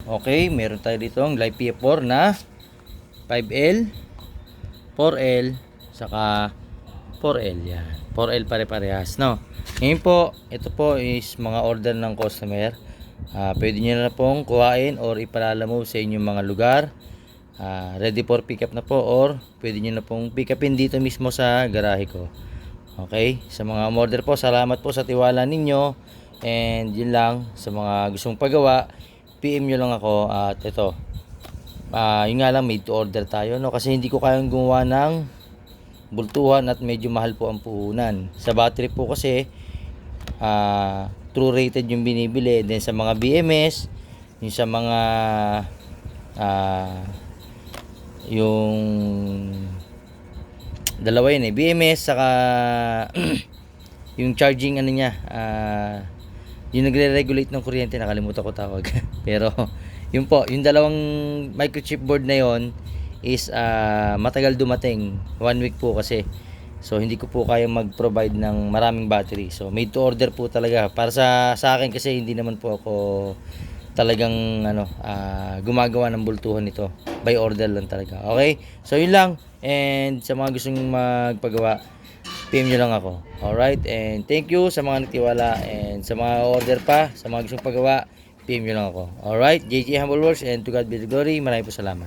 Okay, meron tayo dito ang Live PF4 na 5L, 4L, saka 4L yan. 4L pare-parehas, no? Ngayon po, ito po is mga order ng customer. Pwede nyo na pong kuhain or ipalala mo sa inyong mga lugar. Ready for pick up na po, or pwede nyo na pong pick upin dito mismo sa garahe ko. Okay, sa mga order po, salamat po sa tiwala ninyo. And yun lang, sa mga gustong pagawa, PM nyo lang ako. At ito, yun nga lang, made to order tayo, no? Kasi hindi ko kayang gumawa ng bultuhan at medyo mahal po ang puhunan. Sa battery po kasi, true rated yung binibili. Then sa mga BMS, yung sa mga yung dalawa yun BMS, saka yung charging ano niya, yung nagre-regulate ng kuryente, nakalimutan ko tawag. Pero yun po, yung dalawang microchip board na yon is matagal dumating, 1 week po kasi. So hindi ko po kaya mag-provide ng maraming battery. So made to order po talaga para sa akin, kasi hindi naman po ako talagang gumagawa ng bultuhan nito. By order lang talaga. Okay? So yun lang. And sa mga gustong magpagawa, PM nyo lang ako. Alright? And thank you sa mga nagtiwala. And sa mga order pa, sa mga gustong pagawa, PM nyo lang ako. Alright? JJ Humble Works, and to God be the glory. Maraming po salamat.